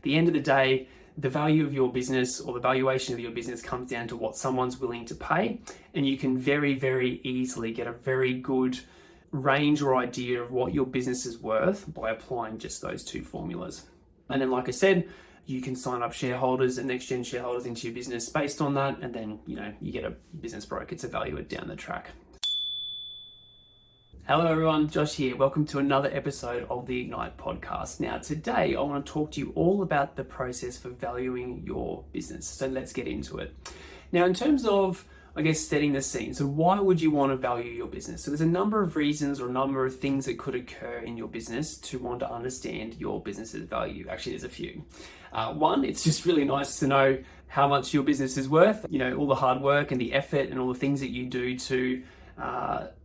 At the end of the day, the value of your business or the valuation of your business comes down to what someone's willing to pay. And you can very, very easily get a very good range or idea of what your business is worth by applying just those two formulas. And then, like I said, you can sign up shareholders and next gen shareholders into your business based on that. And then, you get a business broker to value it down the track. Hello everyone, Josh here. Welcome to another episode of the Ignite podcast. Now today I want to talk to you all about the process for valuing your business. So let's get into it. Now in terms of, setting the scene. So why would you want to value your business? So there's a number of reasons or a number of things that could occur in your business to want to understand your business's value. Actually, there's a few. One, it's just really nice to know how much your business is worth, all the hard work and the effort and all the things that you do to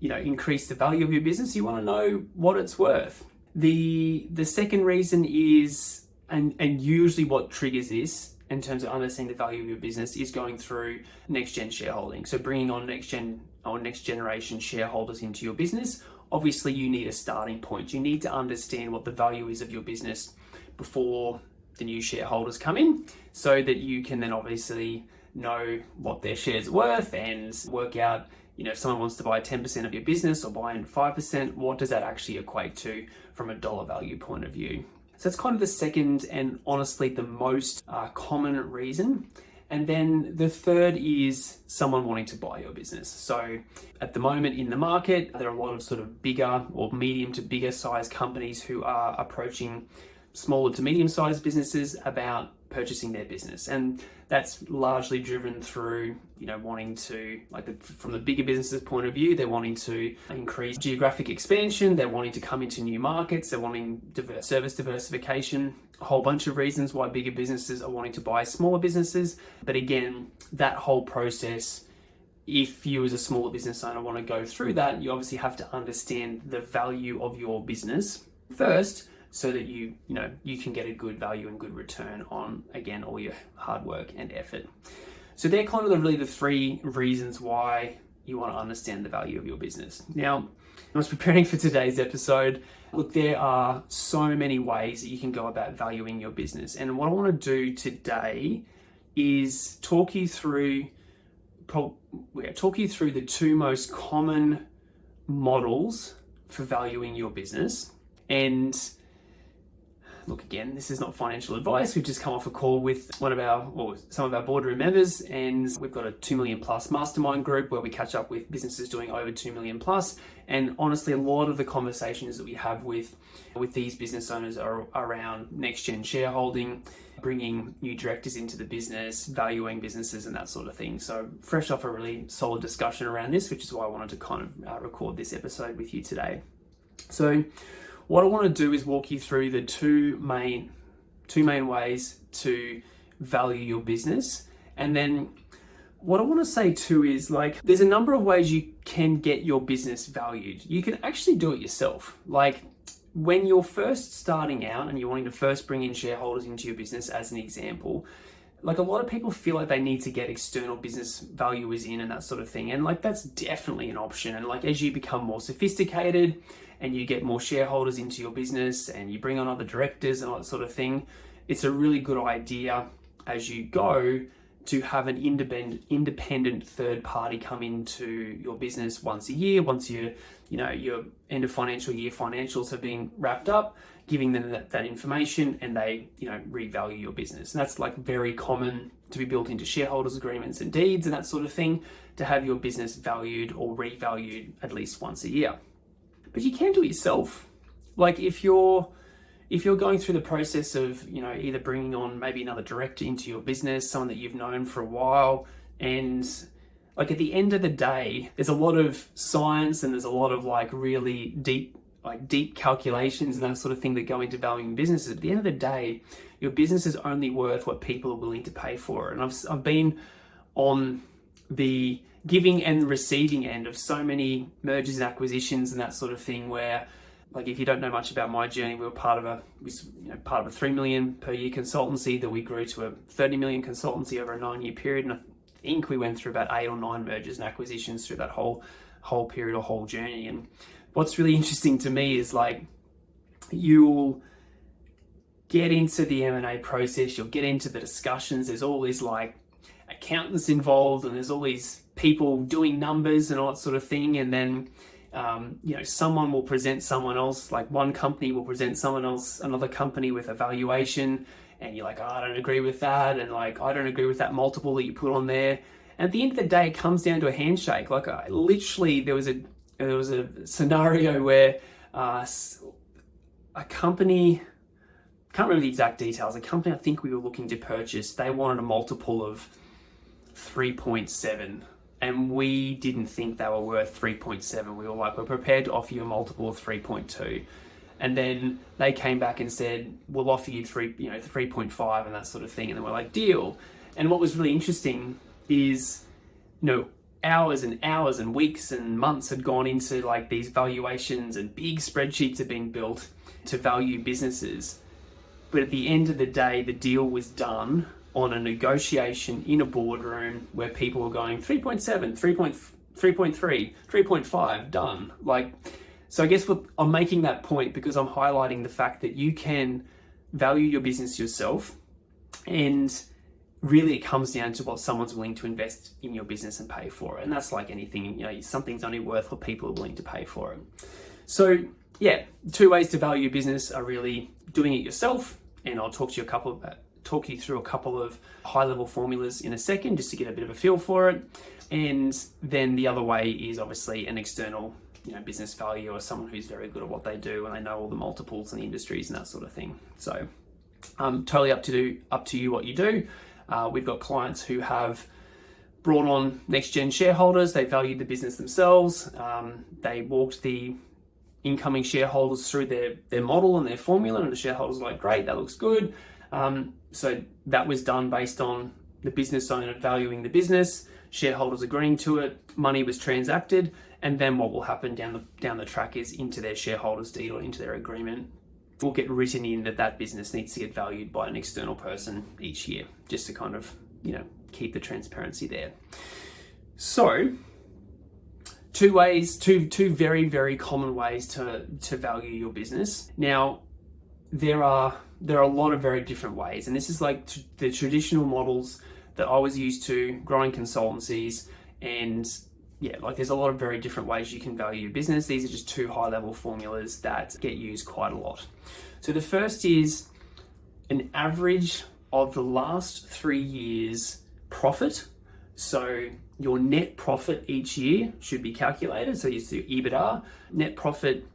increase the value of your business. You want to know what it's worth. The second reason is, and usually what triggers this in terms of understanding the value of your business, is going through next gen shareholding. So bringing on next generation shareholders into your business. Obviously you need a starting point. You need to understand what the value is of your business before the new shareholders come in, so that you can then obviously know what their shares are worth and work out, if someone wants to buy 10% of your business or buy in 5%, what does that actually equate to from a dollar value point of view? So that's kind of the second and honestly the most common reason. And then the third is someone wanting to buy your business. So at the moment in the market, there are a lot of sort of bigger or medium to bigger size companies who are approaching smaller to medium sized businesses about purchasing their business. And that's largely driven through, wanting to, from the bigger businesses point of view, they're wanting to increase geographic expansion, they're wanting to come into new markets, they're wanting service diversification, a whole bunch of reasons why bigger businesses are wanting to buy smaller businesses. But again, that whole process, if you as a smaller business owner want to go through that, you obviously have to understand the value of your business first, so that you can get a good value and good return on, again, all your hard work and effort. So they're kind of really the three reasons why you want to understand the value of your business. Now, I was preparing for today's episode. Look, there are so many ways that you can go about valuing your business. And what I want to do today is talk you through the two most common models for valuing your business. And look, again, this is not financial advice. We've just come off a call with some of our boardroom members, and we've got a 2 million plus mastermind group where we catch up with businesses doing over 2 million plus. And honestly, a lot of the conversations that we have with these business owners are around next gen shareholding, bringing new directors into the business, valuing businesses and that sort of thing. So fresh off a really solid discussion around this, which is why I wanted to kind of record this episode with you today. So what I want to do is walk you through the two main ways to value your business. And then what I want to say too is, there's a number of ways you can get your business valued. You can actually do it yourself. When you're first starting out and you're wanting to first bring in shareholders into your business, as an example, a lot of people feel like they need to get external business valuers in and that sort of thing. And that's definitely an option. And as you become more sophisticated and you get more shareholders into your business and you bring on other directors and all that sort of thing, it's a really good idea as you go to have an independent third party come into your business once a year, once your end of financial year financials have been wrapped up, giving them that information, and they revalue your business. And that's very common to be built into shareholders agreements and deeds and that sort of thing, to have your business valued or revalued at least once a year. But you can do it yourself. If you're going through the process of either bringing on maybe another director into your business, someone that you've known for a while, and at the end of the day, there's a lot of science and there's a lot of really deep calculations and that sort of thing that go into valuing businesses. At the end of the day, your business is only worth what people are willing to pay for it. And I've been on the giving and receiving end of so many mergers and acquisitions and that sort of thing, where if you don't know much about my journey, we were part of a 3 million per year consultancy that we grew to a 30 million consultancy over a 9-year period. And I think we went through about 8 or 9 mergers and acquisitions through that whole period or whole journey. And what's really interesting to me is you'll get into the M&A process, you'll get into the discussions, there's all these like accountants involved and there's all these people doing numbers and all that sort of thing. And then, someone will present someone else, like one company will present someone else, another company with a valuation. And you're like, oh, I don't agree with that. And like, I don't agree with that multiple that you put on there. And at the end of the day, it comes down to a handshake. Like literally there was a scenario where a company, can't remember the exact details, a company I think we were looking to purchase, they wanted a multiple of 3.7 and we didn't think they were worth 3.7. We were like, we're prepared to offer you a multiple of 3.2. And then they came back and said, we'll offer you 3.5 and that sort of thing. And then we're like, deal. And what was really interesting is, hours and hours and weeks and months had gone into like these valuations and big spreadsheets have been built to value businesses. But at the end of the day, the deal was done on a negotiation in a boardroom where people were going 3.7, 3.3, 3.5, done. So I guess I'm making that point because I'm highlighting the fact that you can value your business yourself, and really it comes down to what someone's willing to invest in your business and pay for it. And that's like anything, something's only worth what people are willing to pay for it. So yeah, two ways to value your business are really doing it yourself, and I'll talk you through a couple of high-level formulas in a second just to get a bit of a feel for it. And then the other way is obviously an external business value, or someone who's very good at what they do and they know all the multiples and the industries and that sort of thing. So totally up to you what you do. We've got clients who have brought on next gen shareholders. They valued the business themselves. They walked the incoming shareholders through their model and their formula, and the shareholders were like, great, that looks good. So that was done based on the business owner valuing the business, shareholders agreeing to it, money was transacted, and then what will happen down the track is into their shareholders' deed or into their agreement, will get written in that business needs to get valued by an external person each year, just to kind of, keep the transparency there. So two very, very common ways to value your business. Now, there are a lot of very different ways, and this is like the traditional models that I was used to growing consultancies, and there's a lot of very different ways you can value your business. These are just two high-level formulas that get used quite a lot. So the first is an average of the last 3 years' profit. So your net profit each year should be calculated. So you do EBITDA, net profit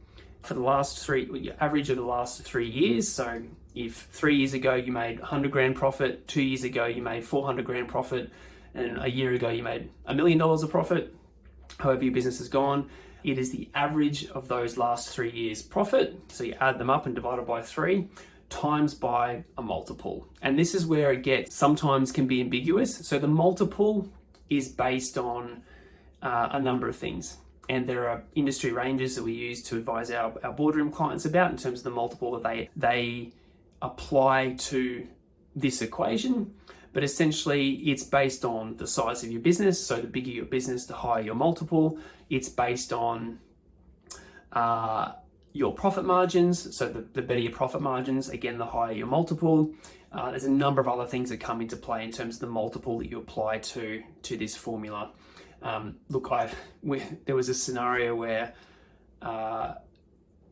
for your average of the last 3 years. So if 3 years ago you made 100 grand profit, 2 years ago you made 400 grand profit, and a year ago you made $1 million of profit, however your business has gone, it is the average of those last 3 years' profit. So you add them up and divide it by 3 times by a multiple. And this is where it sometimes can be ambiguous. So the multiple is based on a number of things. And there are industry ranges that we use to advise our boardroom clients about in terms of the multiple that they apply to this equation. But essentially, it's based on the size of your business. So the bigger your business, the higher your multiple. It's based on your profit margins. So the better your profit margins, again, the higher your multiple. There's a number of other things that come into play in terms of the multiple that you apply to this formula. There was a scenario where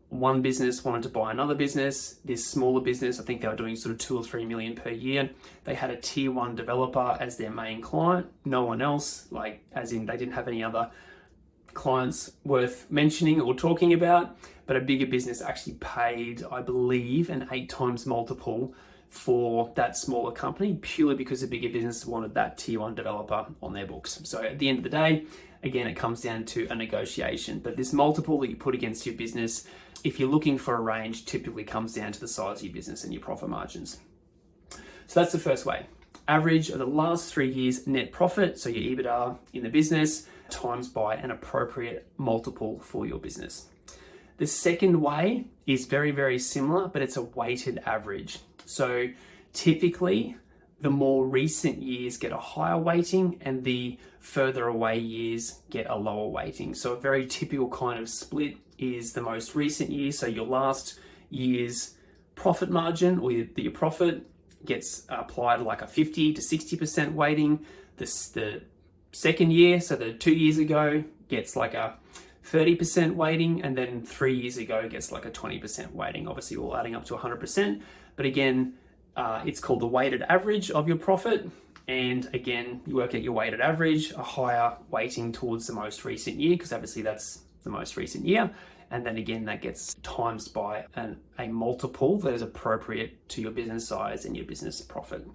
one business wanted to buy another business. This smaller business, I think they were doing sort of 2 or 3 million per year. They had a tier 1 developer as their main client, no one else, as in they didn't have any other clients worth mentioning or talking about. But a bigger business actually paid, I believe, an 8 times multiple for that smaller company, purely because the bigger business wanted that tier 1 developer on their books. So at the end of the day, again, it comes down to a negotiation. But this multiple that you put against your business, if you're looking for a range, typically comes down to the size of your business and your profit margins. So that's the first way. Average of the last 3 years net profit, so your EBITDA in the business, times by an appropriate multiple for your business. The second way is very, very similar, but it's a weighted average. So typically, the more recent years get a higher weighting and the further away years get a lower weighting. So a very typical kind of split is the most recent years. So your last year's profit margin, or your profit gets applied like a 50 to 60% weighting. The second year, so the 2 years ago, gets like a 30% weighting, and then 3 years ago gets like a 20% weighting, obviously all adding up to 100%. But again, it's called the weighted average of your profit. And again, you work at your weighted average, a higher weighting towards the most recent year, because obviously that's the most recent year. And then again, that gets times by a multiple that is appropriate to your business size and your business profit.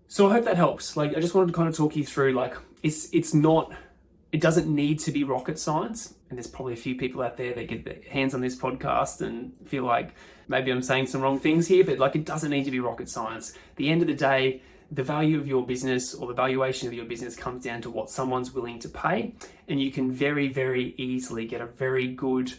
So I hope that helps. Like, I just wanted to kind of talk you through, like, it doesn't need to be rocket science. And there's probably a few people out there that get their hands on this podcast and feel like maybe I'm saying some wrong things here, but like, it doesn't need to be rocket science. At the end of the day, the value of your business or the valuation of your business comes down to what someone's willing to pay. And you can very, very easily get a very good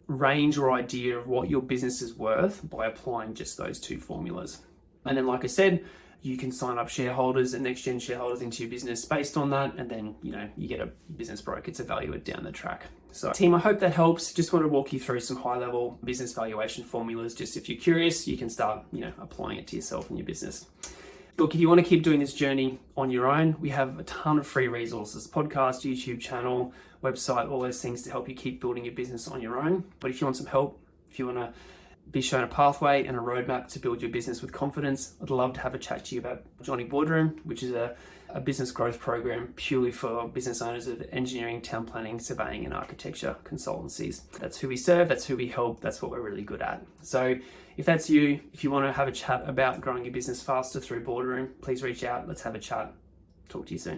range or idea of what your business is worth by applying just those two formulas. And then, like I said, you can sign up shareholders and next gen shareholders into your business based on that. And then, you get a business broker to value it down the track. So team, I hope that helps. Just want to walk you through some high level business valuation formulas. Just if you're curious, you can start, applying it to yourself and your business. Look, if you want to keep doing this journey on your own, we have a ton of free resources, podcast, YouTube channel, website, all those things to help you keep building your business on your own. But if you want some help, if you want to be shown a pathway and a roadmap to build your business with confidence, I'd love to have a chat to you about Johnny Boardroom, which is a business growth program purely for business owners of engineering, town planning, surveying, and architecture consultancies. That's who we serve, that's who we help, that's what we're really good at. So if that's you, if you want to have a chat about growing your business faster through Boardroom, please reach out. Let's have a chat. Talk to you soon.